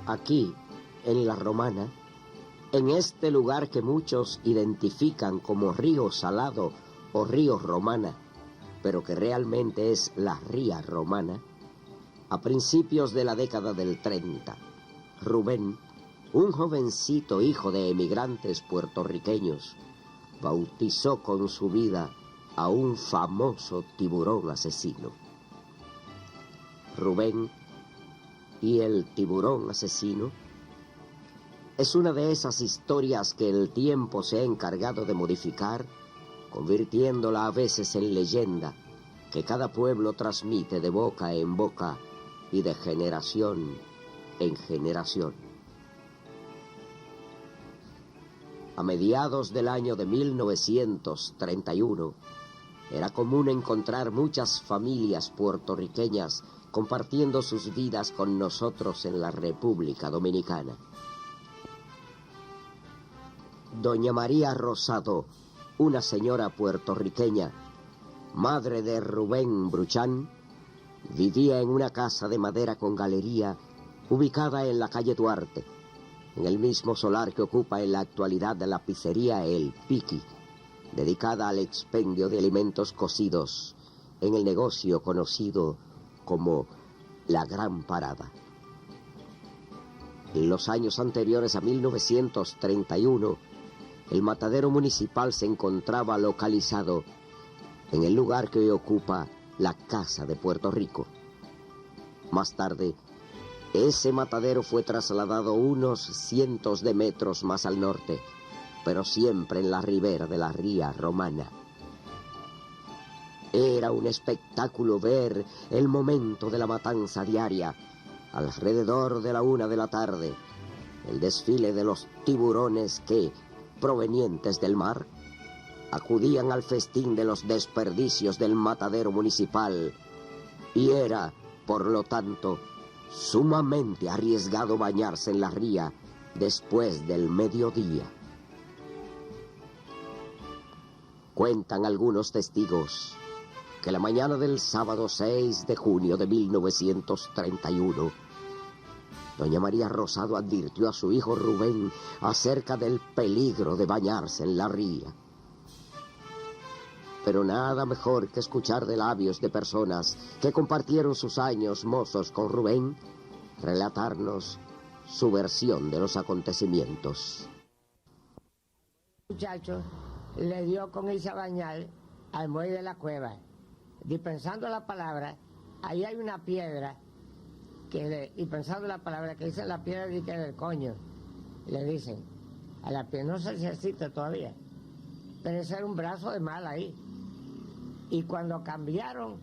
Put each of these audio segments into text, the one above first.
Aquí, en La Romana, en este lugar que muchos identifican como Río Salado o Río Romana, pero que realmente es la Ría Romana, a principios de la década del 30, Rubén, un jovencito hijo de emigrantes puertorriqueños, bautizó con su vida a un famoso tiburón asesino. Rubén y el tiburón asesino es una de esas historias que el tiempo se ha encargado de modificar, convirtiéndola a veces en leyenda que cada pueblo transmite de boca en boca y de generación en generación. A mediados del año de 1931, era común encontrar muchas familias puertorriqueñas compartiendo sus vidas con nosotros en la República Dominicana. Doña María Rosado, una señora puertorriqueña, madre de Rubén Bruchán, vivía en una casa de madera con galería ubicada en la calle Duarte, en el mismo solar que ocupa en la actualidad la pizzería El Piqui, dedicada al expendio de alimentos cocidos en el negocio conocido como La Gran Parada. En los años anteriores a 1931, el matadero municipal se encontraba localizado en el lugar que hoy ocupa la Casa de Puerto Rico. Más tarde, ese matadero fue trasladado unos cientos de metros más al norte, pero siempre en la ribera de la Ría Romana. Era un espectáculo ver el momento de la matanza diaria, alrededor de la 1 de la tarde, el desfile de los tiburones que, provenientes del mar, acudían al festín de los desperdicios del matadero municipal, y era, por lo tanto, sumamente arriesgado bañarse en la ría después del mediodía. Cuentan algunos testigos que la mañana del sábado 6 de junio de 1931, doña María Rosado advirtió a su hijo Rubén acerca del peligro de bañarse en la ría. Pero nada mejor que escuchar de labios de personas que compartieron sus años mozos con Rubén, relatarnos su versión de los acontecimientos. El muchacho le dio con irse a bañar al muelle de la cueva, dispensando la palabra, ahí hay una piedra, y pensando la palabra que dice la piedra de que del coño, le dicen, a la piedra, no sé si existe todavía, pero ese era un brazo de mal ahí. Y cuando cambiaron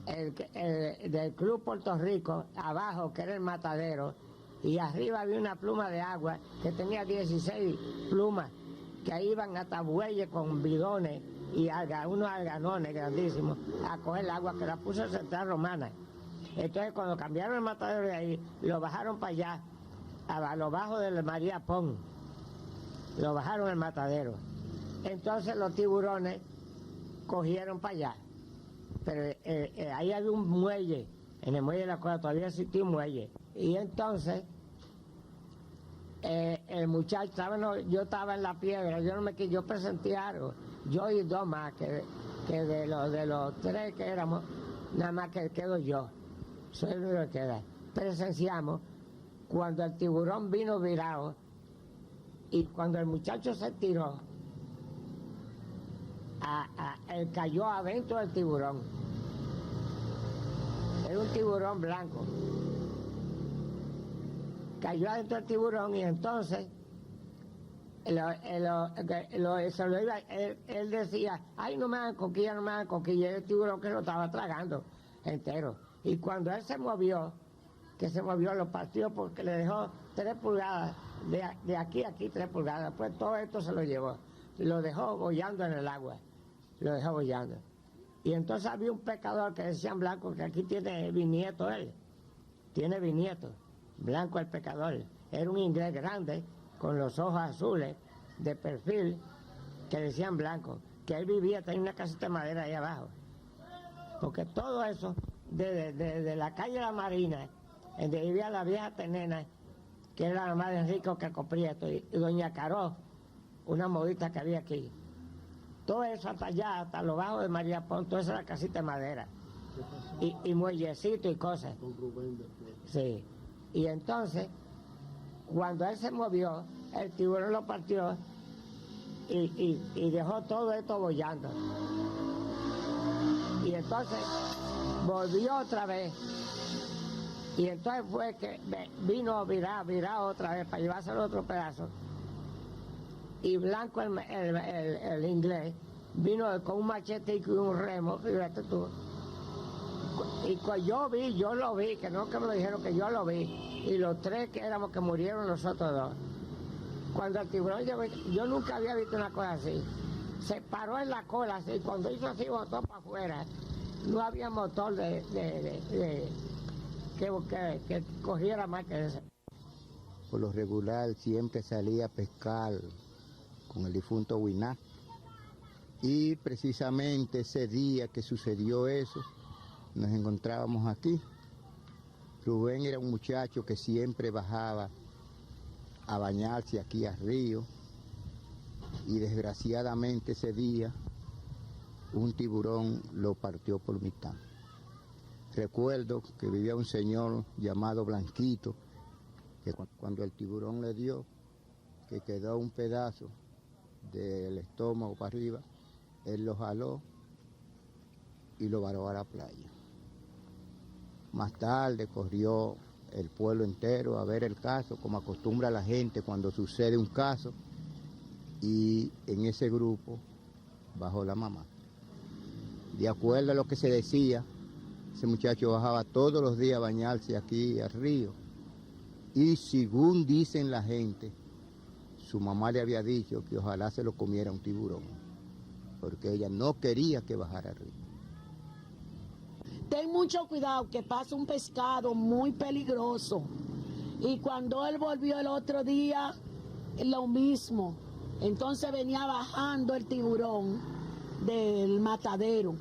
del Club Puerto Rico, abajo, que era el matadero, y arriba había una pluma de agua que tenía 16 plumas, que ahí iban hasta bueyes con bidones y unos alganones grandísimos a coger el agua, que la puso en Central Romana. Entonces, cuando cambiaron el matadero de ahí, lo bajaron para allá, a lo bajo de María Pon, lo bajaron el matadero. Entonces los tiburones cogieron para allá, pero ahí había un muelle, en el muelle de la cueva todavía existía un muelle, y entonces el muchacho yo estaba en la piedra, yo presenté algo, yo y dos más, que de los tres que éramos, nada más que quedo yo, soy el único que queda. Presenciamos cuando el tiburón vino virado, y cuando el muchacho se tiró, él cayó adentro del tiburón. Era un tiburón blanco. Cayó adentro del tiburón, y entonces él decía, ay, no me hagan coquilla, no me hagan coquilla. Y el tiburón que lo estaba tragando entero. Y cuando él se movió, lo partió porque le dejó 3 pulgadas, de aquí a aquí 3 pulgadas. Pues todo esto se lo llevó, lo dejó bollando en el agua. Lo dejó bollando. Y entonces había un pescador que decían Blanco, que aquí tiene bisnieto él. Tiene bisnieto. Blanco el pescador. Era un inglés grande, con los ojos azules, de perfil, que decían Blanco. Que él vivía, tenía una casita de madera ahí abajo. Porque todo eso, desde la calle La Marina, donde vivía la vieja Tenena, que era la más de Enrico que Coprieto, y doña Caró, una modista que había aquí. Todo eso hasta allá, hasta lo bajo de María Pon, toda esa era casita de madera. Y muellecito y cosas. Con Rubén después. Sí. Y entonces, cuando él se movió, el tiburón lo partió y dejó todo esto bollando. Y entonces volvió otra vez. Y entonces fue que vino a virar otra vez para llevarse el otro pedazo. Y Blanco, el inglés, vino con un machete y un remo, fíjate tú. Y yo lo vi, que no que me lo dijeron, que yo lo vi. Y los tres que éramos que murieron, los otros dos. Cuando el tiburón llegó, yo nunca había visto una cosa así. Se paró en la cola así, cuando hizo así, botó para afuera. No había motor que cogiera más que ese. Por lo regular siempre salía a pescar con el difunto Huiná. Y precisamente ese día que sucedió eso, nos encontrábamos aquí. Rubén era un muchacho que siempre bajaba a bañarse aquí al río y desgraciadamente ese día un tiburón lo partió por mitad. Recuerdo que vivía un señor llamado Blanquito, que cuando el tiburón le dio, que quedó un pedazo del estómago para arriba, él lo jaló y lo varó a la playa. Más tarde corrió el pueblo entero a ver el caso, como acostumbra la gente cuando sucede un caso, y en ese grupo bajó la mamá. De acuerdo a lo que se decía, ese muchacho bajaba todos los días a bañarse aquí al río, y según dicen la gente, su mamá le había dicho que ojalá se lo comiera un tiburón, porque ella no quería que bajara al río. Ten mucho cuidado que pasa un pescado muy peligroso. Y cuando él volvió el otro día, lo mismo. Entonces venía bajando el tiburón del matadero.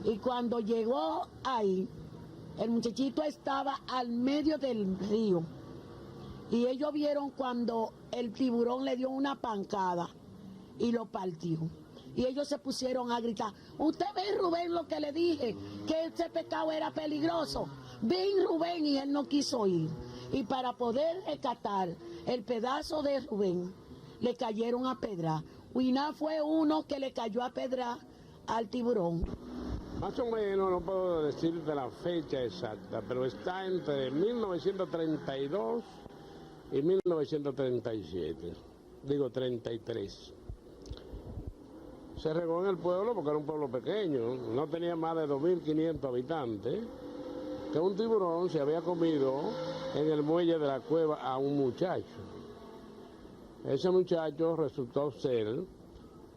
Y cuando llegó ahí, el muchachito estaba al medio del río. Y ellos vieron cuando el tiburón le dio una pancada y lo partió. Y ellos se pusieron a gritar, usted ve, Rubén, lo que le dije, que ese pescado era peligroso. Ven, Rubén, y él no quiso ir. Y para poder rescatar el pedazo de Rubén, le cayeron a pedra. Huiná fue uno que le cayó a pedra al tiburón. Más o menos, no puedo decirte la fecha exacta, pero está entre 1932 y 1937. Digo 33. Se regó en el pueblo porque era un pueblo pequeño, no tenía más de 2.500 habitantes, que un tiburón se había comido en el muelle de la cueva a un muchacho. Ese muchacho resultó ser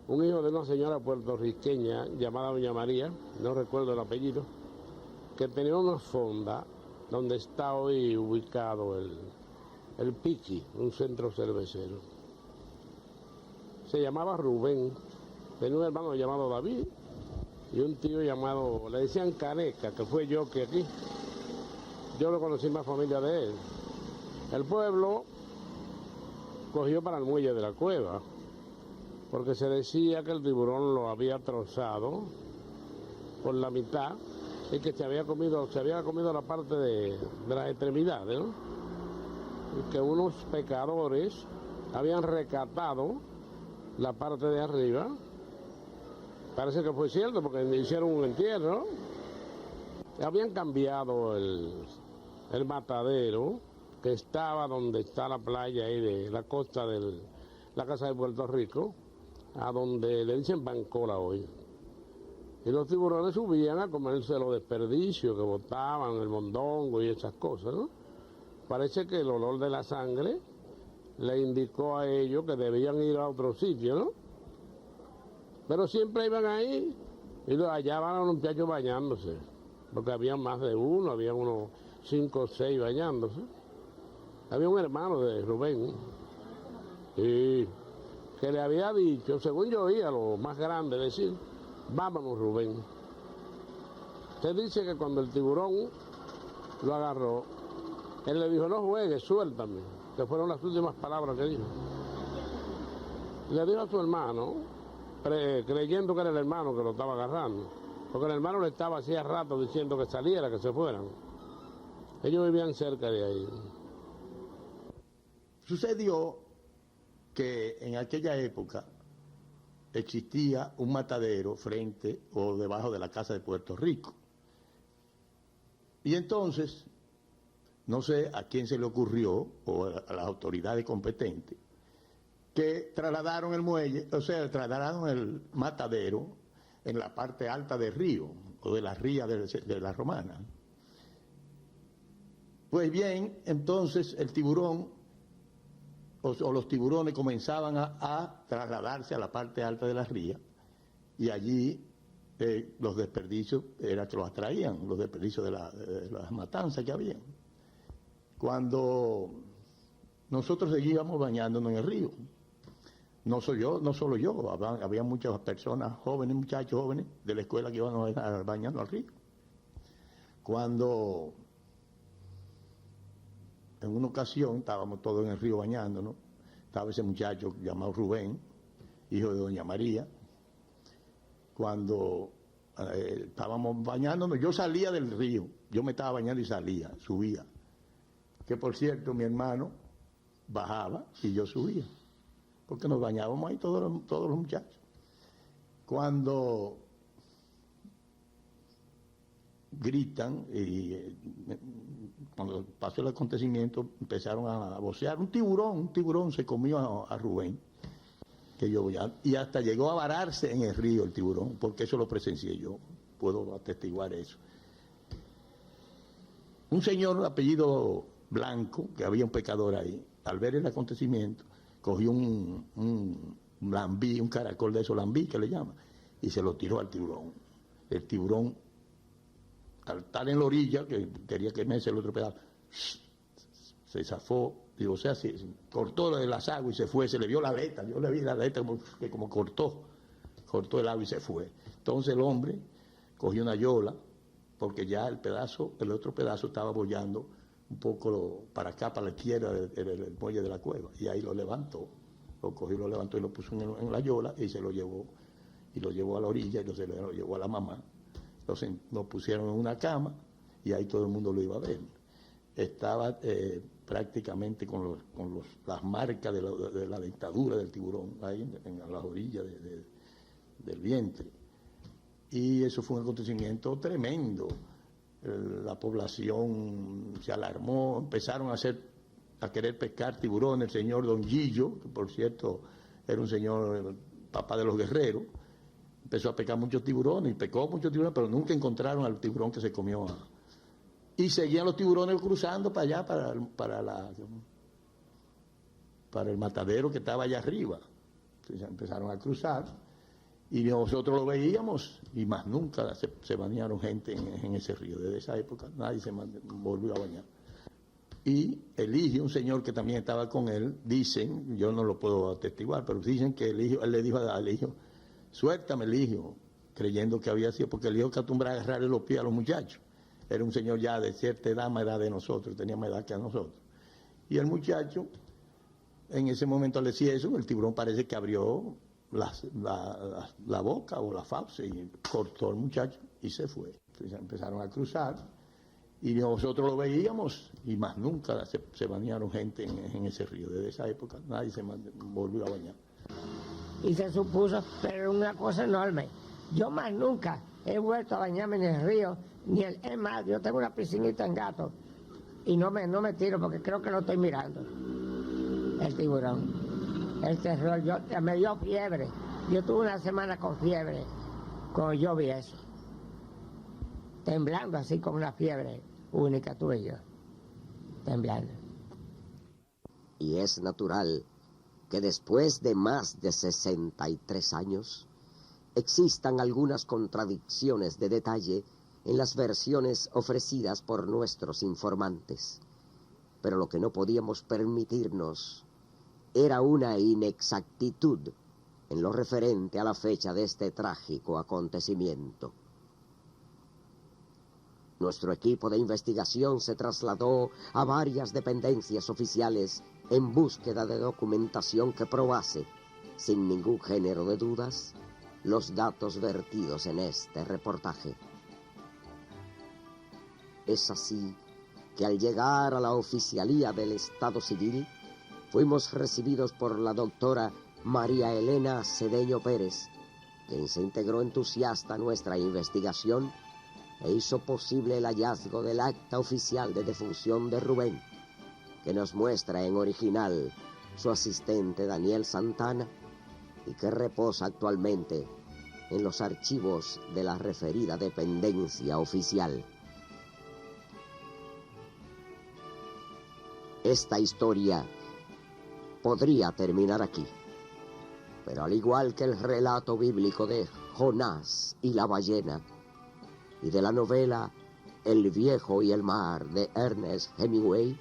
un hijo de una señora puertorriqueña llamada Doña María, no recuerdo el apellido, que tenía una fonda donde está hoy ubicado el Piqui, un centro cervecero. Se llamaba Rubén. Tenía un hermano llamado David y un tío llamado, le decían Caneca, que fue yo que aquí. Yo lo conocí más familia de él. El pueblo cogió para el muelle de la cueva, porque se decía que el tiburón lo había trozado por la mitad y que se había comido la parte de las extremidades, ¿no? Y que unos pecadores habían rescatado la parte de arriba. Parece que fue cierto, porque hicieron un entierro. Habían cambiado el matadero, que estaba donde está la playa ahí de la costa de la casa de Puerto Rico, a donde le dicen Bancola hoy. Y los tiburones subían a comerse los desperdicios que botaban, el mondongo y esas cosas, ¿no? Parece que el olor de la sangre le indicó a ellos que debían ir a otro sitio, ¿no? Pero siempre iban ahí y allá van los muchachos bañándose, porque había más de uno, había unos 5 o 6 bañándose. Había un hermano de Rubén, y que le había dicho, según yo oía a lo más grande decir, vámonos Rubén. Se dice que cuando el tiburón lo agarró, Él le dijo, no juegues, suéltame, que fueron las últimas palabras que dijo. Le dijo a su hermano, creyendo que era el hermano que lo estaba agarrando, porque el hermano le estaba hacía rato diciendo que saliera, que se fueran. Ellos vivían cerca de ahí. Sucedió que en aquella época existía un matadero frente o debajo de la casa de Puerto Rico. Y entonces, no sé a quién se le ocurrió, o a las autoridades competentes, que trasladaron el muelle, o sea, trasladaron el matadero en la parte alta del río, o de la ría de la Romana. Pues bien, entonces el tiburón, o los tiburones comenzaban a trasladarse a la parte alta de la ría, y allí los desperdicios era que los atraían, los desperdicios de las matanzas que había. Cuando nosotros seguíamos bañándonos en el río, no solo yo, había muchas personas jóvenes, muchachos jóvenes de la escuela que iban bañando al río. Cuando en una ocasión estábamos todos en el río bañándonos, estaba ese muchacho llamado Rubén, hijo de doña María. Cuando estábamos bañándonos, yo salía del río, yo me estaba bañando y salía, subía. Que por cierto, mi hermano bajaba y yo subía, porque nos bañábamos ahí todos los muchachos. Cuando gritan y cuando pasó el acontecimiento empezaron a vocear, un tiburón se comió a Rubén, que yo y hasta llegó a vararse en el río el tiburón, porque eso lo presencié yo, puedo atestiguar eso. Un señor de apellido Blanco, que había un pecador ahí, al ver el acontecimiento, cogió un lambí, un caracol de esos lambí que le llaman, y se lo tiró al tiburón. El tiburón, al estar en la orilla, que quería quemarse el otro pedazo, se zafó, digo, o sea, se cortó de las aguas y se fue, se le vio la aleta, yo le vi la aleta como cortó el agua y se fue. Entonces el hombre cogió una yola, porque ya el otro pedazo estaba bollando un poco para acá, para la izquierda del muelle de la cueva, y ahí lo levantó, lo cogió, lo levantó y lo puso en la yola y se lo llevó, a la orilla y se lo llevó a la mamá. Entonces lo pusieron en una cama y ahí todo el mundo lo iba a ver. Estaba prácticamente con las marcas de la dentadura del tiburón, ahí en las orillas del vientre. Y eso fue un acontecimiento tremendo. La población se alarmó, empezaron a querer pescar tiburones. El señor Don Gillo, que por cierto era un señor, papá de los guerreros, empezó a pescar muchos tiburones, y pescó muchos tiburones, pero nunca encontraron al tiburón que se comió. Y seguían los tiburones cruzando para allá, para el matadero que estaba allá arriba. Entonces empezaron a cruzar, y nosotros lo veíamos, y más nunca se bañaron gente en ese río. Desde esa época nadie se volvió a bañar. Y Eligio, un señor que también estaba con él, dicen, yo no lo puedo atestiguar, pero dicen que él le dijo a Eligio, suéltame, Eligio, creyendo que había sido, porque Eligio acostumbraba a agarrarle los pies a los muchachos. Era un señor ya de cierta edad, más edad de nosotros, tenía más edad que a nosotros. Y el muchacho, en ese momento al decir eso, el tiburón parece que abrió la boca o la fauce y cortó al muchacho y se fue. Entonces empezaron a cruzar y nosotros lo veíamos, y más nunca se bañaron gente en ese río. Desde esa época nadie se volvió a bañar. Y se supuso, pero una cosa enorme. Yo más nunca he vuelto a bañarme en el río, es más, yo tengo una piscinita en Gato y no me tiro porque creo que lo estoy mirando. El tiburón. El terror, me dio fiebre. Yo tuve una semana con fiebre cuando yo vi eso. Temblando así como una fiebre única tuve yo. Temblando. Y es natural que después de más de 63 años existan algunas contradicciones de detalle en las versiones ofrecidas por nuestros informantes. Pero lo que no podíamos permitirnos era una inexactitud en lo referente a la fecha de este trágico acontecimiento. Nuestro equipo de investigación se trasladó a varias dependencias oficiales en búsqueda de documentación que probase, sin ningún género de dudas, los datos vertidos en este reportaje. Es así que al llegar a la oficialía del Estado Civil, fuimos recibidos por la doctora María Elena Cedeño Pérez, quien se integró entusiasta a nuestra investigación e hizo posible el hallazgo del acta oficial de defunción de Rubén, que nos muestra en original su asistente Daniel Santana y que reposa actualmente en los archivos de la referida dependencia oficial. Esta historia podría terminar aquí, pero al igual que el relato bíblico de Jonás y la ballena, y de la novela El viejo y el mar de Ernest Hemingway,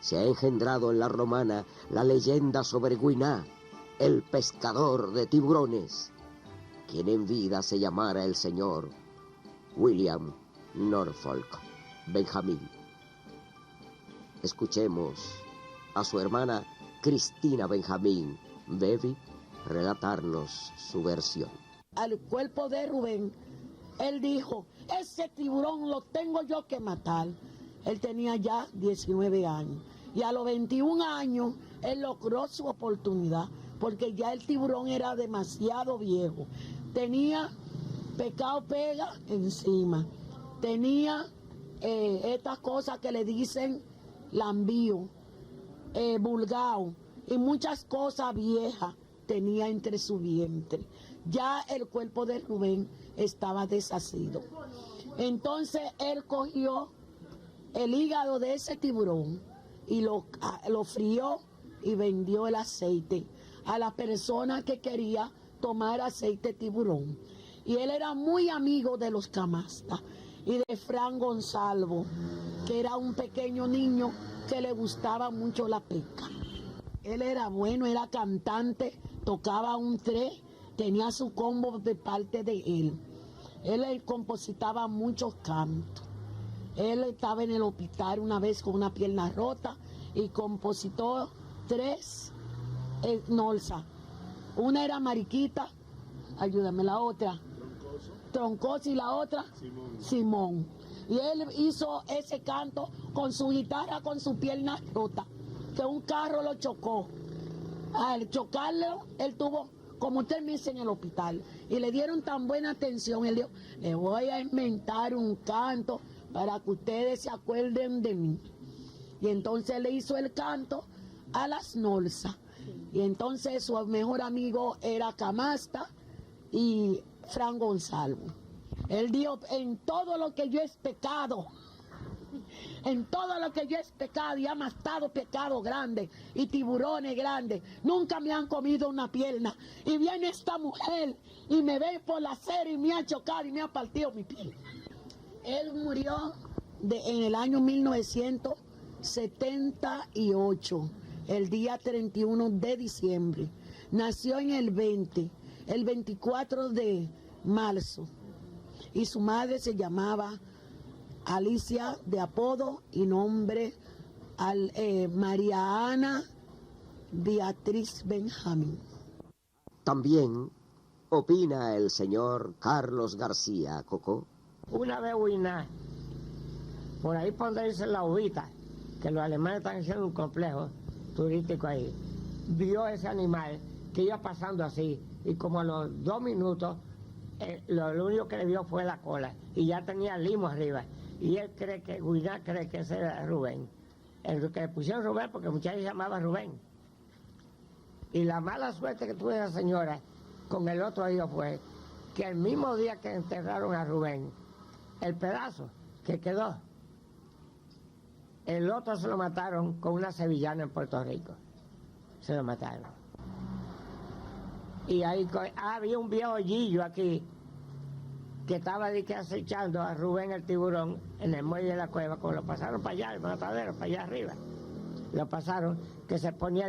se ha engendrado en la romana la leyenda sobre Gwinnett, el pescador de tiburones, quien en vida se llamara el señor William Norfolk Benjamin. Escuchemos a su hermana Cristina Benjamín Bevi relatarnos su versión. Al cuerpo de Rubén, él dijo, ese tiburón lo tengo yo que matar. Él tenía ya 19 años. Y a los 21 años, él logró su oportunidad, porque ya el tiburón era demasiado viejo. Tenía pecado pega encima. Tenía estas cosas que le dicen lambío, vulgao, y muchas cosas viejas tenía entre su vientre. Ya el cuerpo de Rubén estaba deshacido. Entonces él cogió el hígado de ese tiburón y lo frió y vendió el aceite a la persona que quería tomar aceite de tiburón. Y él era muy amigo de los camastas y de Fran Gonzalo, que era un pequeño niño que le gustaba mucho la pesca. Él era bueno, era cantante, tocaba un tres, tenía su combo de parte de él. Él compositaba muchos cantos. Él estaba en el hospital una vez con una pierna rota y compositó 3 nolsas. Una era Mariquita, ayúdame, la otra Troncoso y la otra Simón. Y él hizo ese canto con su guitarra, con su pierna rota, que un carro lo chocó. Al chocarlo, él tuvo como 3 meses en el hospital y le dieron tan buena atención. Él dijo, le voy a inventar un canto para que ustedes se acuerden de mí. Y entonces le hizo el canto a las nolsas. Y entonces su mejor amigo era Camasta y Fran Gonzalo. Él dijo, en todo lo que yo he pecado, en todo lo que yo he pecado y ha matado pecado grande y tiburones grandes, nunca me han comido una pierna. Y viene esta mujer y me ve por la acera y me ha chocado y me ha partido mi piel. Él murió en el año 1978, el día 31 de diciembre. Nació en el 24 de marzo. Y su madre se llamaba Alicia, de apodo y nombre María Ana Beatriz Benjamín. También opina el señor Carlos García Coco. Una vez Gwinnett, por ahí por donde dice la uvita, que los alemanes están haciendo un complejo turístico ahí, vio ese animal que iba pasando así, y como a los 2 minutos, lo único que le vio fue la cola, y ya tenía limo arriba, y él cree que, Gwinnett cree que ese era Rubén, el que le pusieron Rubén porque el muchacho se llamaba Rubén. Y la mala suerte que tuvo esa señora con el otro hijo fue que el mismo día que enterraron a Rubén, el pedazo que quedó, el otro se lo mataron con una sevillana en Puerto Rico. Se lo mataron. Y ahí había un viejo Gillo aquí que estaba acechando a Rubén el tiburón en el muelle de la cueva, como lo pasaron para allá, el matadero, para allá arriba. Lo pasaron, que se ponía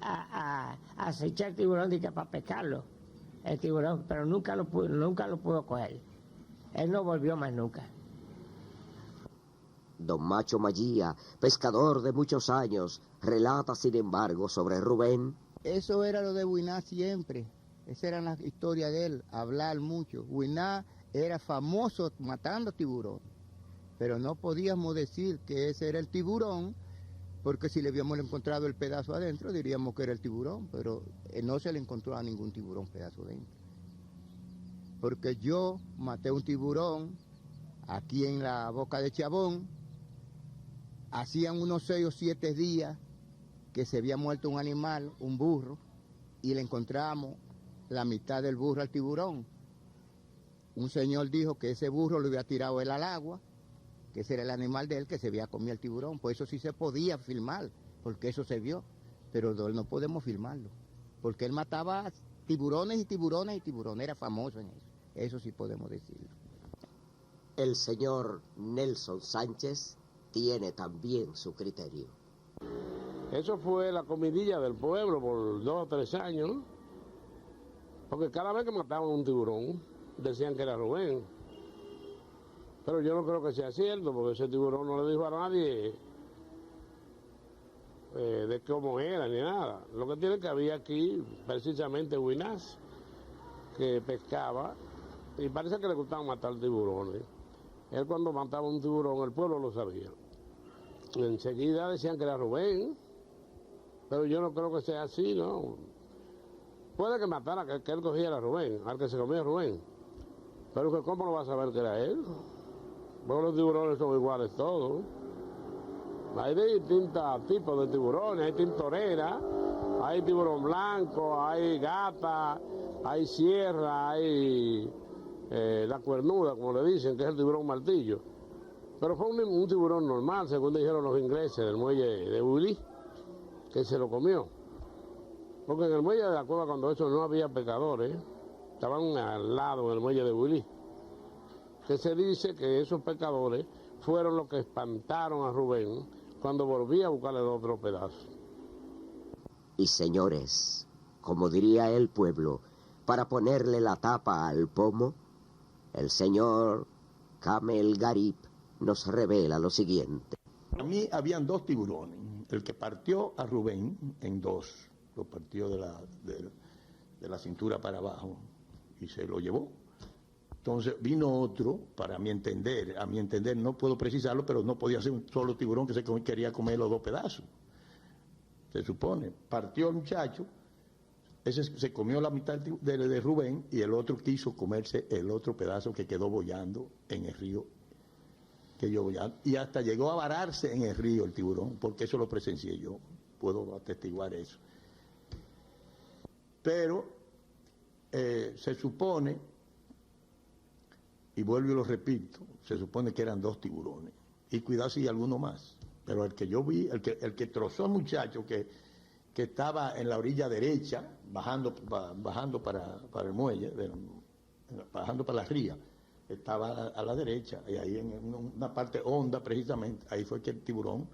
a acechar el tiburón para pescarlo, el tiburón, pero nunca lo pudo coger. Él no volvió más nunca. Don Macho Maguía, pescador de muchos años, relata sin embargo sobre Rubén. Eso era lo de Huiná siempre. Esa era la historia de él, hablar mucho. Huiná era famoso matando tiburón, pero no podíamos decir que ese era el tiburón, porque si le habíamos encontrado el pedazo adentro, diríamos que era el tiburón, pero no se le encontró a ningún tiburón pedazo dentro. Porque yo maté un tiburón aquí en la Boca de Chabón, hacían unos 6 o 7 días que se había muerto un animal, un burro, y le encontramos la mitad del burro al tiburón. Un señor dijo que ese burro lo había tirado él al agua, que ese era el animal de él, que se había comido el tiburón. Pues eso sí se podía filmar, porque eso se vio, pero no podemos filmarlo, porque él mataba tiburones y tiburones y tiburones, era famoso en eso sí podemos decirlo. El señor Nelson Sánchez tiene también su criterio. Eso fue la comidilla del pueblo por 2 o 3 años, ¿no? Porque cada vez que mataban un tiburón, decían que era Rubén. Pero yo no creo que sea cierto, porque ese tiburón no le dijo a nadie de cómo era ni nada. Lo que tiene que había aquí, precisamente Huinás, que pescaba, y parece que le gustaba matar tiburones. Él cuando mataba un tiburón, el pueblo lo sabía. Enseguida decían que era Rubén, pero yo no creo que sea así, ¿no? Puede que matara, que él cogiera a Rubén, al que se comía a Rubén. Pero que ¿cómo lo va a saber que era él? Bueno, los tiburones son iguales todos. Hay distintos tipos de tiburones, hay tintorera, hay tiburón blanco, hay gata, hay sierra, hay la cuernuda, como le dicen, que es el tiburón martillo. Pero fue un tiburón normal, según dijeron los ingleses del muelle de Willy, que se lo comió. Porque en el muelle de la cueva, cuando eso no había pescadores, estaban al lado del muelle de Willy. Que se dice que esos pescadores fueron los que espantaron a Rubén cuando volvía a buscarle el otro pedazo. Y señores, como diría el pueblo, para ponerle la tapa al pomo, el señor Camel Garib nos revela lo siguiente. A mí habían 2 tiburones. El que partió a Rubén en 2, lo partió de la cintura para abajo y se lo llevó. Entonces vino otro, a mi entender, no puedo precisarlo, pero no podía ser un solo tiburón que se quería comer los 2 pedazos. Se supone, partió el muchacho, ese se comió la mitad de Rubén y el otro quiso comerse el otro pedazo que quedó boyando en el río. Y hasta llegó a vararse en el río el tiburón, porque eso lo presencié yo, puedo atestiguar eso. Pero se supone, y vuelvo y lo repito, se supone que eran 2 tiburones, y cuidado si hay alguno más, pero el que yo vi, el que trozó al muchacho que estaba en la orilla derecha, bajando para el muelle, bajando para la ría, estaba a la derecha, y ahí en una parte honda precisamente, ahí fue que el tiburón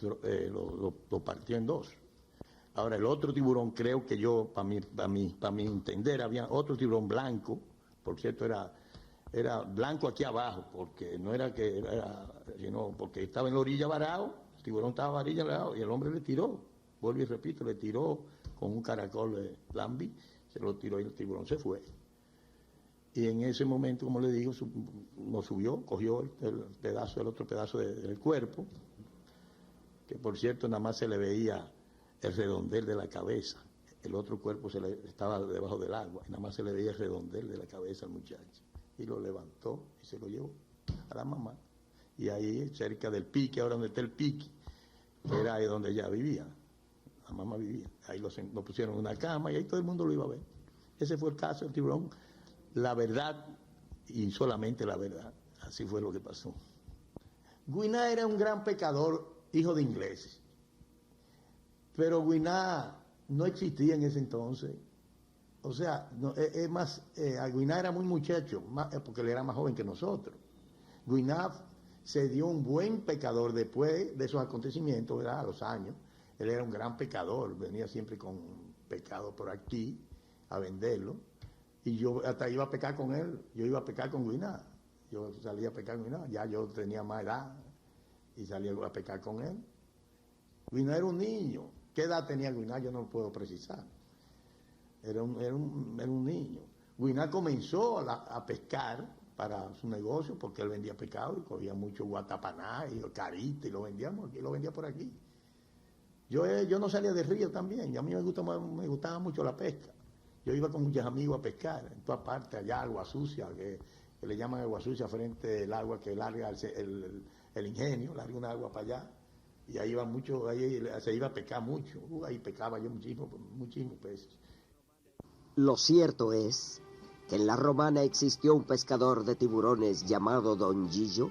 lo partió en 2. Ahora el otro tiburón, creo que yo, para mi entender, había otro tiburón blanco, por cierto era blanco aquí abajo, porque no era que sino porque estaba en la orilla varado, el tiburón estaba en la orilla varado, y el hombre le tiró, vuelvo y repito, le tiró con un caracol de lambí, se lo tiró y el tiburón se fue. Y en ese momento, como le digo, nos subió, cogió el otro pedazo del cuerpo, que por cierto nada más se le veía el redondel de la cabeza, el otro cuerpo estaba debajo del agua, y nada más se le veía el redondel de la cabeza al muchacho, y lo levantó y se lo llevó a la mamá. Y ahí, cerca del pique, ahora donde está el pique, que era ahí donde ella vivía, la mamá vivía, ahí lo pusieron en una cama y ahí todo el mundo lo iba a ver. Ese fue el caso del tiburón. La verdad, y solamente la verdad, así fue lo que pasó. Huiná era un gran pecador, hijo de ingleses. Pero Huiná no existía en ese entonces. O sea, es más, Huiná era muy muchacho, porque él era más joven que nosotros. Huiná se dio un buen pecador después de esos acontecimientos, ¿verdad? A los años. Él era un gran pecador, venía siempre con pecado por aquí a venderlo. Y yo hasta iba a pecar con él, yo iba a pecar con Huiná. Yo salía a pecar con Huiná, ya yo tenía más edad. y salí a pescar con él. Guiná era un niño. ¿Qué edad tenía Guiná? Yo no lo puedo precisar. Era un niño. Guiná comenzó a pescar para su negocio porque él vendía pescado y cogía mucho guatapaná y carita y lo vendíamos aquí, lo vendía por aquí. Yo no salía de río también, y a mí me gustaba mucho la pesca. Yo iba con muchos amigos a pescar, en todas partes, allá, Agua Sucia, que le llaman Agua Sucia frente al agua que larga el ingenio, larga una agua para allá. Y ahí iba mucho, ahí se iba a pescar mucho, ahí pescaba yo muchísimos peces. Lo cierto es que en la Romana existió un pescador de tiburones llamado Don Gillo,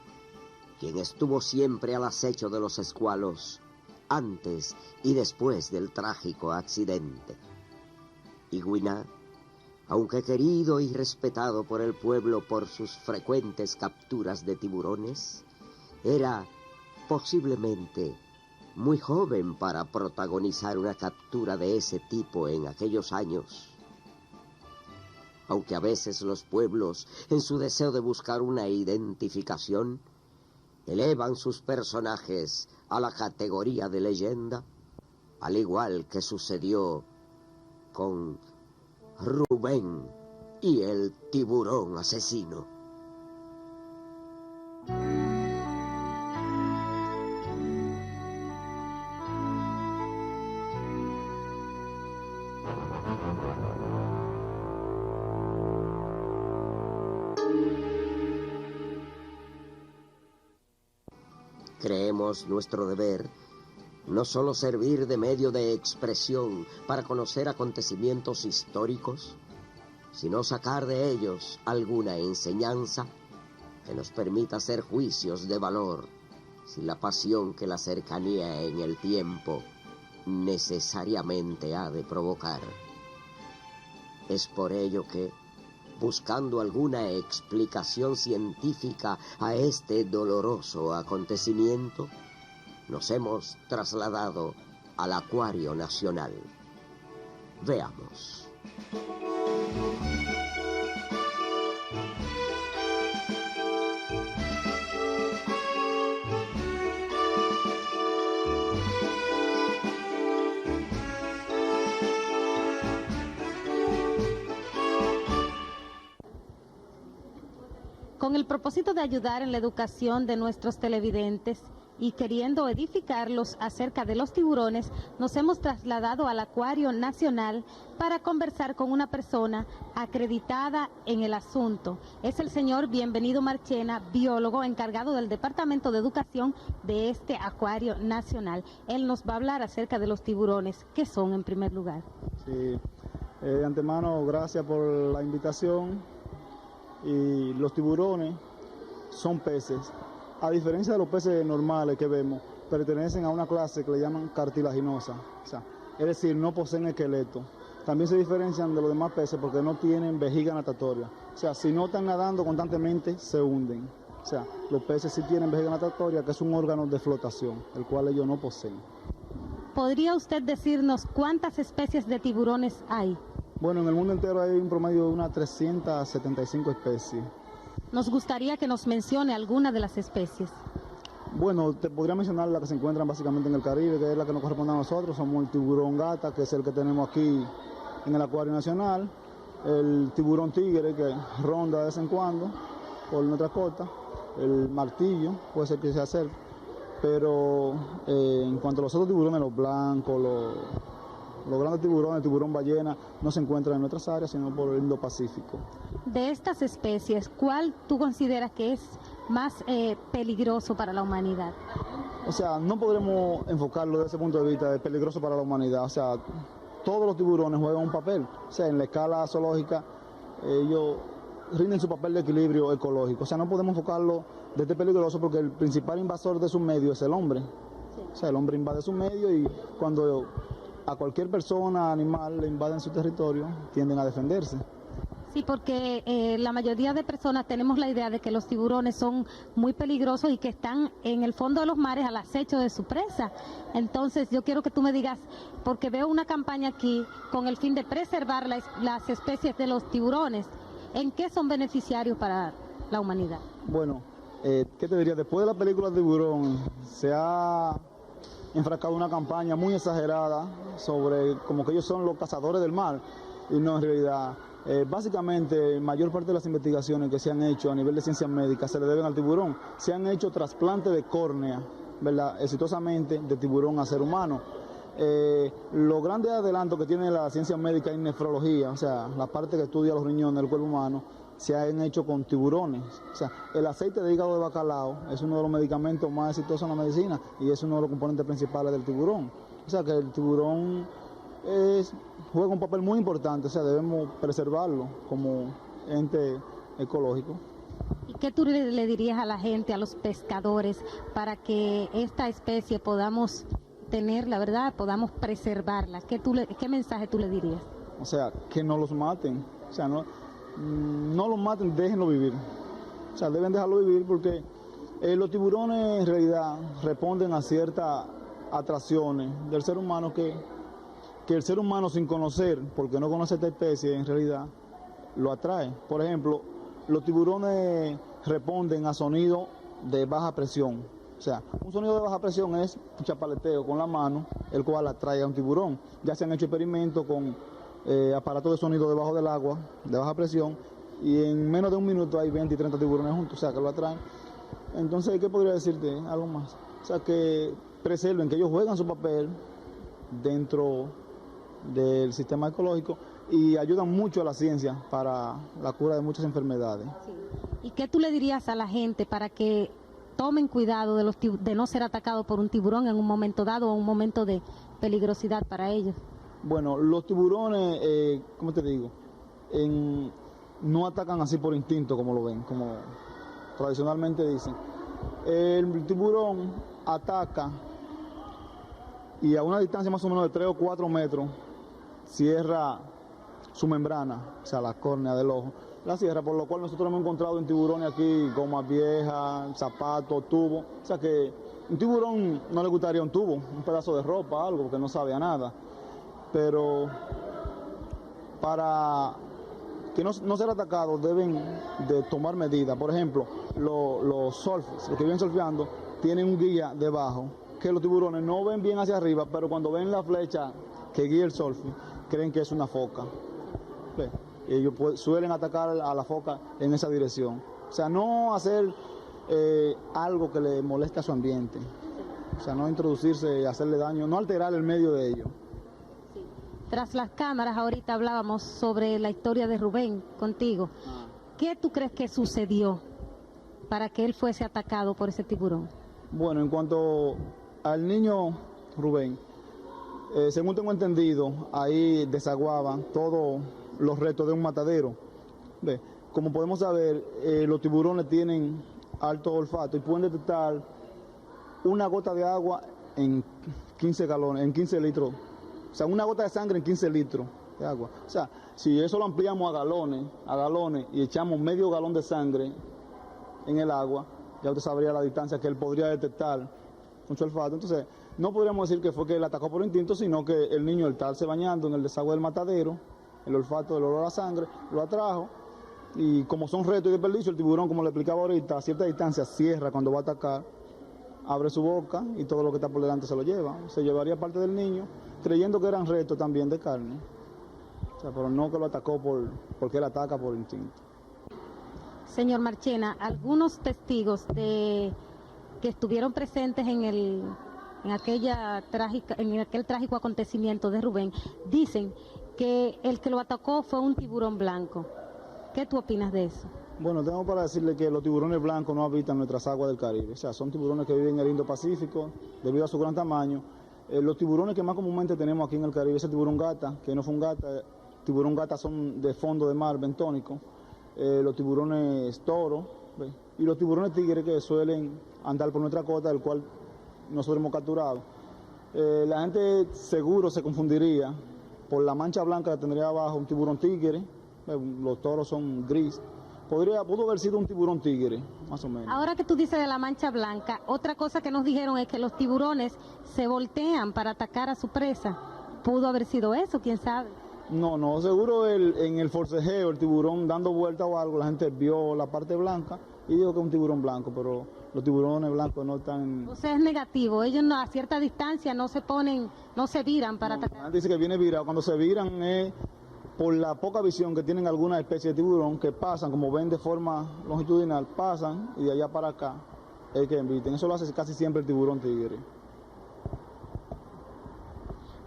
quien estuvo siempre al acecho de los escualos antes y después del trágico accidente. Y Guiná, aunque querido y respetado por el pueblo por sus frecuentes capturas de tiburones, era posiblemente muy joven para protagonizar una captura de ese tipo en aquellos años. Aunque a veces los pueblos, en su deseo de buscar una identificación, elevan sus personajes a la categoría de leyenda, al igual que sucedió con Rubén y el tiburón asesino. Creemos nuestro deber no solo servir de medio de expresión para conocer acontecimientos históricos, sino sacar de ellos alguna enseñanza que nos permita hacer juicios de valor sin la pasión que la cercanía en el tiempo necesariamente ha de provocar. Es por ello que, buscando alguna explicación científica a este doloroso acontecimiento, nos hemos trasladado al Acuario Nacional. Veamos. Con el propósito de ayudar en la educación de nuestros televidentes y queriendo edificarlos acerca de los tiburones, nos hemos trasladado al Acuario Nacional para conversar con una persona acreditada en el asunto. Es el señor Bienvenido Marchena, biólogo encargado del Departamento de Educación de este Acuario Nacional. Él nos va a hablar acerca de los tiburones. ¿Qué son en primer lugar? Sí, de antemano, gracias por la invitación. Y los tiburones son peces. A diferencia de los peces normales que vemos, pertenecen a una clase que le llaman cartilaginosa, es decir, no poseen esqueleto. También se diferencian de los demás peces porque no tienen vejiga natatoria. O sea, si no están nadando constantemente, se hunden. O sea, los peces sí tienen vejiga natatoria, que es un órgano de flotación, el cual ellos no poseen. ¿Podría usted decirnos cuántas especies de tiburones hay? Bueno, en el mundo entero hay un promedio de unas 375 especies. Nos gustaría que nos mencione alguna de las especies. Bueno, te podría mencionar las que se encuentran básicamente en el Caribe, que es la que nos corresponde a nosotros. Somos el tiburón gata, que es el que tenemos aquí en el Acuario Nacional. El tiburón tigre, que ronda de vez en cuando por nuestra costa. El martillo, puede ser que se acerque. Pero en cuanto a los otros tiburones, los blancos, los grandes tiburones, el tiburón ballena, no se encuentran en nuestras áreas, sino por el Indo-Pacífico. De estas especies, ¿cuál tú consideras que es más peligroso para la humanidad? O sea, no podremos enfocarlo desde ese punto de vista de peligroso para la humanidad. O sea, todos los tiburones juegan un papel. O sea, en la escala zoológica, ellos rinden su papel de equilibrio ecológico. O sea, no podemos enfocarlo desde peligroso porque el principal invasor de su medio es el hombre. O sea, el hombre invade su medio y cuando a cualquier persona, animal, le invaden su territorio, tienden a defenderse. Sí, porque la mayoría de personas tenemos la idea de que los tiburones son muy peligrosos y que están en el fondo de los mares al acecho de su presa. Entonces yo quiero que tú me digas, porque veo una campaña aquí con el fin de preservar las especies de los tiburones, ¿en qué son beneficiarios para la humanidad? Bueno, ¿qué te diría? Después de la película Tiburón, se ha enfrascado una campaña muy exagerada sobre como que ellos son los cazadores del mar, y no, en realidad, básicamente, mayor parte de las investigaciones que se han hecho a nivel de ciencias médicas se le deben al tiburón. Se han hecho trasplantes de córnea, ¿verdad?, exitosamente, de tiburón a ser humano. Los grandes adelantos que tiene la ciencia médica en nefrología, o sea, la parte que estudia los riñones del cuerpo humano, se han hecho con tiburones. O sea, el aceite de hígado de bacalao es uno de los medicamentos más exitosos en la medicina y es uno de los componentes principales del tiburón. O sea, que el tiburón juega un papel muy importante, o sea, debemos preservarlo como ente ecológico. ¿Y qué tú le dirías a la gente, a los pescadores, para que esta especie podamos tenerla, ¿verdad?, podamos preservarla? ¿Qué mensaje tú le dirías? O sea, que no los maten, o sea, no los maten, déjenlo vivir. O sea, deben dejarlo vivir porque los tiburones en realidad responden a ciertas atracciones del ser humano que el ser humano, sin conocer, porque no conoce esta especie, en realidad lo atrae. Por ejemplo, los tiburones responden a sonido de baja presión. O sea, un sonido de baja presión es un chapaleteo con la mano, el cual atrae a un tiburón. Ya se han hecho experimentos con aparatos de sonido debajo del agua, de baja presión, y en menos de un minuto hay 20 y 30 tiburones juntos, o sea, que lo atraen. Entonces, ¿qué podría decirte? Algo más. O sea, que preserven, que ellos juegan su papel dentro del sistema ecológico y ayudan mucho a la ciencia para la cura de muchas enfermedades. Sí. ¿Y qué tú le dirías a la gente para que tomen cuidado de no ser atacados por un tiburón en un momento dado o un momento de peligrosidad para ellos? Bueno, los tiburones, ¿cómo te digo? No atacan así por instinto como lo ven, como tradicionalmente dicen. El tiburón ataca y a una distancia más o menos de 3 o 4 metros cierra su membrana, o sea, la córnea del ojo, la cierra, por lo cual nosotros hemos encontrado en tiburones aquí gomas viejas, zapatos, tubos. O sea que un tiburón no le gustaría un tubo, un pedazo de ropa, algo, porque no sabe a nada. Pero para que no ser atacados deben de tomar medidas. Por ejemplo, los surfers, los que vienen surfeando, tienen un guía debajo, que los tiburones no ven bien hacia arriba, pero cuando ven la flecha que guía el surfing, creen que es una foca. ¿Ve? Ellos suelen atacar a la foca en esa dirección. O sea, no hacer algo que le moleste a su ambiente. O sea, no introducirse y hacerle daño, no alterar el medio de ellos. Sí. Tras las cámaras, ahorita hablábamos sobre la historia de Rubén contigo. ¿Qué tú crees que sucedió para que él fuese atacado por ese tiburón? Bueno, en cuanto al niño Rubén, según tengo entendido, ahí desaguaban todos los restos de un matadero. ¿Ve? Como podemos saber, los tiburones tienen alto olfato y pueden detectar una gota de agua en 15 galones, en 15 litros. O sea, una gota de sangre en 15 litros de agua. O sea, si eso lo ampliamos a galones y echamos medio galón de sangre en el agua, ya usted sabría la distancia que él podría detectar con su olfato. Entonces, no podríamos decir que fue que él atacó por instinto, sino que el niño, al estarse bañando en el desagüe del matadero, el olfato del olor a sangre, lo atrajo. Y como son retos y desperdicios, el tiburón, como le explicaba ahorita, a cierta distancia cierra cuando va a atacar, abre su boca y todo lo que está por delante se lo lleva. Se llevaría parte del niño, creyendo que eran restos también de carne. O sea, pero no que lo atacó porque él ataca por instinto. Señor Marchena, algunos testigos que estuvieron presentes en aquel trágico acontecimiento de Rubén dicen que el que lo atacó fue un tiburón blanco. ¿Qué tú opinas de eso? Bueno, tengo para decirle que los tiburones blancos no habitan nuestras aguas del Caribe. O sea, son tiburones que viven en el Indo-Pacífico debido a su gran tamaño. Los tiburones que más comúnmente tenemos aquí en el Caribe es el tiburón gata, que no fue un gata. Tiburón gata son de fondo de mar bentónico. Los tiburones toro, ¿ve? Y los tiburones tigre que suelen andar por nuestra costa, del cual nosotros hemos capturado. La gente seguro se confundiría por la mancha blanca que tendría abajo un tiburón tigre. Los toros son gris. Pudo haber sido un tiburón tigre, más o menos. Ahora que tú dices de la mancha blanca, otra cosa que nos dijeron es que los tiburones se voltean para atacar a su presa. ¿Pudo haber sido eso? ¿Quién sabe? No, seguro en el forcejeo, el tiburón dando vuelta o algo, la gente vio la parte blanca y digo que es un tiburón blanco, pero los tiburones blancos no están... O sea, es negativo, ellos no, a cierta distancia no se ponen, no se viran para atacar. La gente dice que viene virado, cuando se viran es por la poca visión que tienen alguna especie de tiburón que pasan, como ven de forma longitudinal, pasan y de allá para acá es que inviten. Eso lo hace casi siempre el tiburón tigre.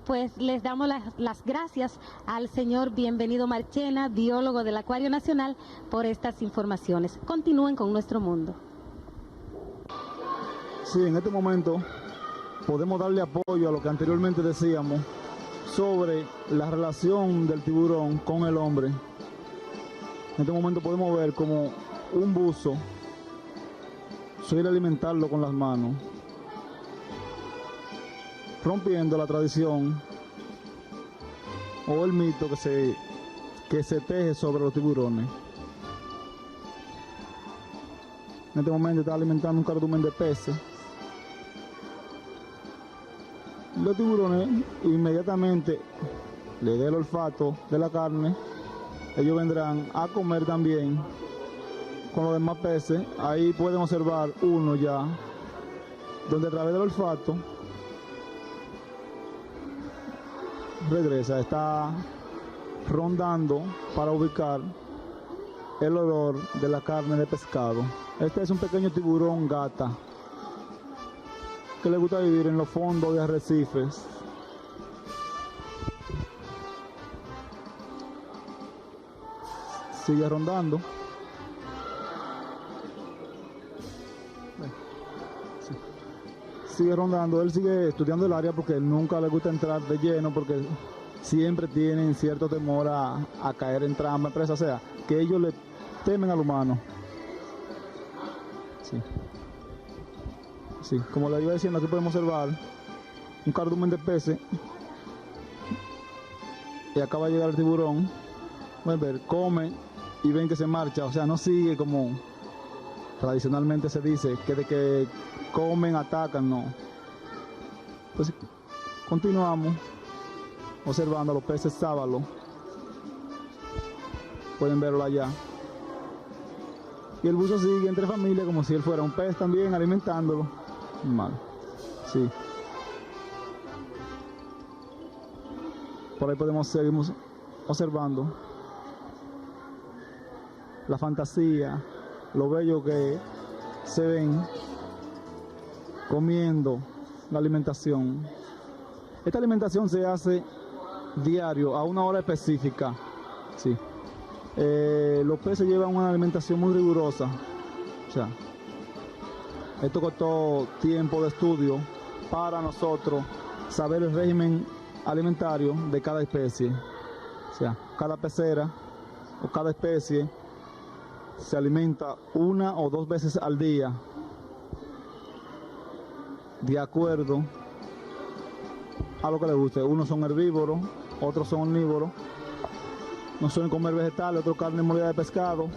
Pues les damos las gracias al señor Bienvenido Marchena, biólogo del Acuario Nacional, por estas informaciones. Continúen con Nuestro Mundo. Sí, en este momento podemos darle apoyo a lo que anteriormente decíamos sobre la relación del tiburón con el hombre. En este momento podemos ver como un buzo suele alimentarlo con las manos, rompiendo la tradición o el mito que se teje sobre los tiburones. En este momento está alimentando un cardumen de peces. Los tiburones inmediatamente le dé el olfato de la carne, ellos vendrán a comer también con los demás peces. Ahí pueden observar uno ya, donde a través del olfato regresa, está rondando para ubicar el olor de la carne de pescado. Este es un pequeño tiburón gata que le gusta vivir en los fondos de arrecifes. Sigue rondando. Sigue rondando, él sigue estudiando el área porque nunca le gusta entrar de lleno, porque siempre tienen cierto temor a caer en trampa, presa, o sea, que ellos le temen al humano. Sí, como le iba diciendo, aquí podemos observar un cardumen de peces y acaba de llegar el tiburón. Pueden ver, come y ven que se marcha, o sea, no sigue como tradicionalmente se dice, que de que comen, atacan, no. Pues continuamos observando a los peces sábalo. Pueden verlo allá. Y el buzo sigue entre familias como si él fuera un pez también, alimentándolo. Mal. Sí. Por ahí podemos seguir observando la fantasía, lo bello que se ven comiendo la alimentación. Esta alimentación se hace diario a una hora específica. Sí. Los peces llevan una alimentación muy rigurosa. O sea, esto costó tiempo de estudio para nosotros saber el régimen alimentario de cada especie. O sea, cada pecera o cada especie se alimenta 1 o 2 veces al día, de acuerdo a lo que les guste. Unos son herbívoros, otros son omnívoros. No suelen comer vegetales, otros carne molida de pescado,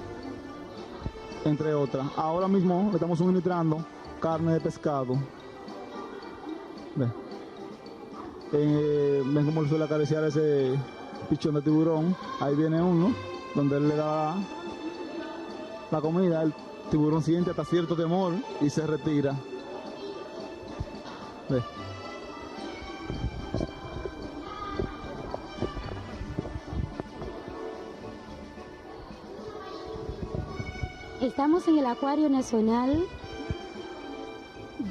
entre otras. Ahora mismo le estamos suministrando carne de pescado. Ven cómo le suele acariciar ese pichón de tiburón. Ahí viene uno, donde él le da la comida. El tiburón siente hasta cierto temor y se retira. Ve. Estamos en el Acuario Nacional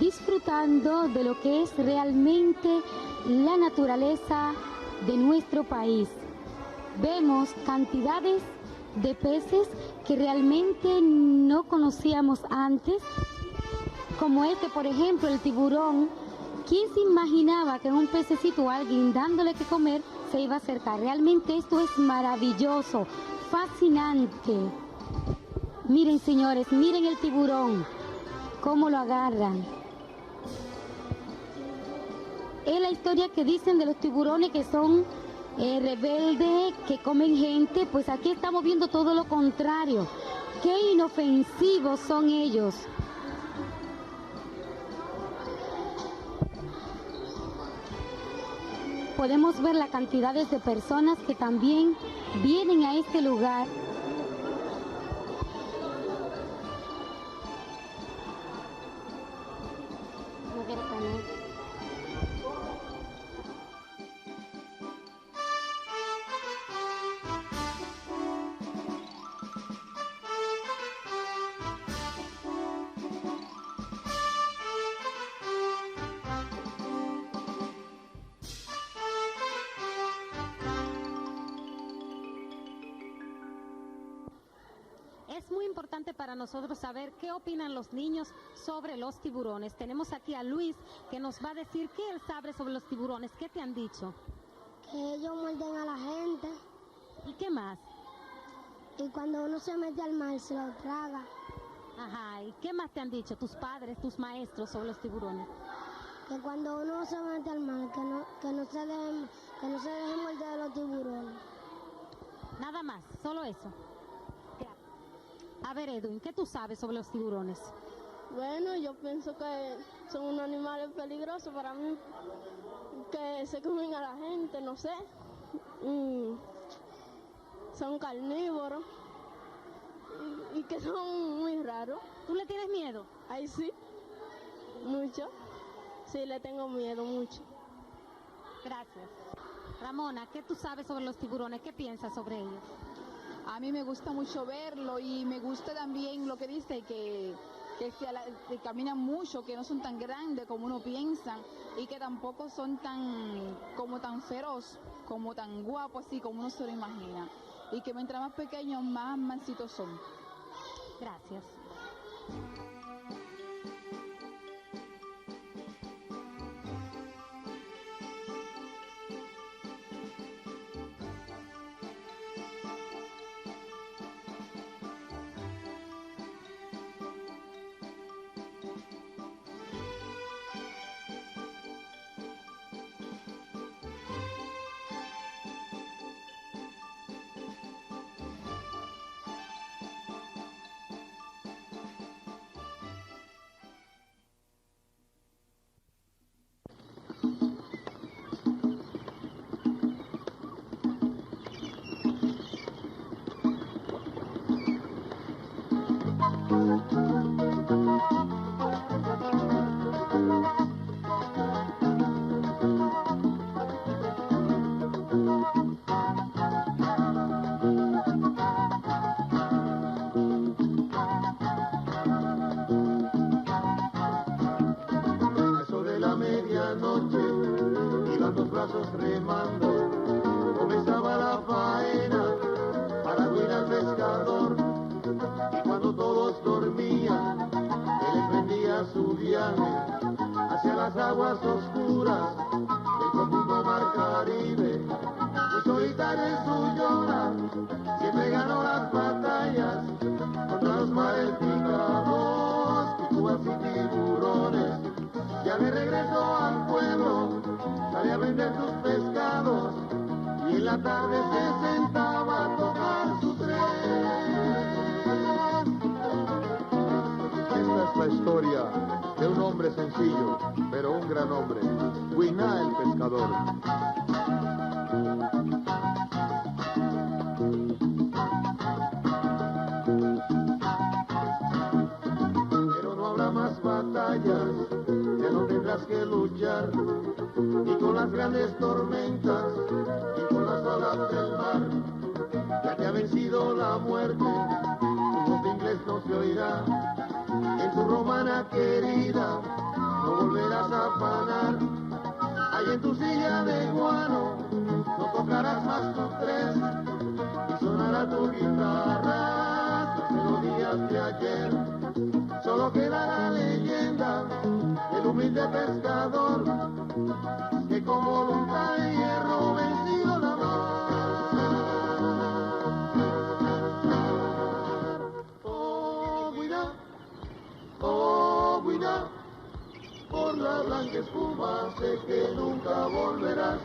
disfrutando de lo que es realmente la naturaleza de nuestro país. Vemos cantidades de peces que realmente no conocíamos antes, como este, por ejemplo, el tiburón. ¿Quién se imaginaba que un pececito o alguien dándole que comer se iba a acercar? Realmente esto es maravilloso, fascinante. Miren, señores, miren el tiburón, cómo lo agarran. Es la historia que dicen de los tiburones que son rebeldes, que comen gente. Pues aquí estamos viendo todo lo contrario. Qué inofensivos son ellos. Podemos ver las cantidades de personas que también vienen a este lugar muy importante para nosotros saber qué opinan los niños sobre los tiburones. Tenemos aquí a Luis, que nos va a decir qué él sabe sobre los tiburones. ¿Qué te han dicho? Que ellos muerden a la gente. ¿Y qué más? Y cuando uno se mete al mar se lo traga. Ajá, ¿y qué más te han dicho tus padres, tus maestros sobre los tiburones? Que cuando uno se mete al mar, que no se deje morder de los tiburones. Nada más, solo eso. A ver, Edwin, ¿qué tú sabes sobre los tiburones? Bueno, yo pienso que son unos animales peligrosos para mí, que se comen a la gente, no sé. Son carnívoros y que son muy raros. ¿Tú le tienes miedo? Ay, sí, mucho. Sí, le tengo miedo, mucho. Gracias. Ramona, ¿qué tú sabes sobre los tiburones? ¿Qué piensas sobre ellos? A mí me gusta mucho verlo y me gusta también lo que dice, que caminan mucho, que no son tan grandes como uno piensa y que tampoco son tan feroz, como tan guapos así como uno se lo imagina. Y que mientras más pequeños, más mansitos son. Gracias. remando, comenzaba la faena para cuidar al pescador, y cuando todos dormían, él emprendía su viaje hacia las aguas oscuras del profundo mar Caribe. Muy solitario en su llora, siempre ganó las batallas contra los mares picados, picúas y tiburones. Ya de regreso al pueblo, salía a vender sus pescados y en la tarde se sentaba a tocar su tren. Esta es la historia de un hombre sencillo, pero un gran hombre, Huiná el pescador. Pero no habrá más batallas, ya no tendrás que luchar ni con las grandes tormentas, ni con las olas del mar. Ya te ha vencido la muerte, tu voz de inglés no se oirá. En tu romana querida no volverás a afanar. Ahí en tu silla de guano no tocarás más tu tres y sonará tu guitarra las melodías de ayer. Solo queda la leyenda del humilde pescador que con voluntad de hierro venció la mar. Oh, Huiná, por la blanca espuma sé que nunca volverás.